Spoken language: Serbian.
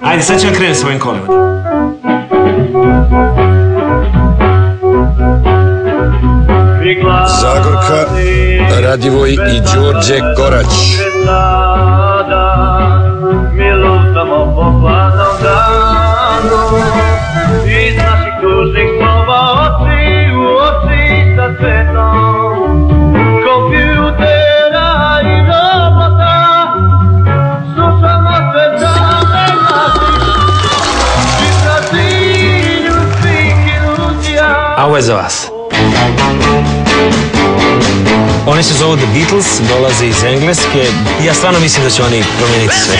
Ajde, sad ću ja krenuti svojim kolima. Zagorka, Radivoj i Đorđe Korać. Mi lutamo po hladnom danu, iz naših tužnih snova oči u oči sa svetom kompjutera i robota. Slušamo se dane naših i pratilju svih iluzija. A ovo je za vas. Oni se zovu The Beatles, dolaze iz Engleske i ja stvarno mislim da će oni promijeniti sve.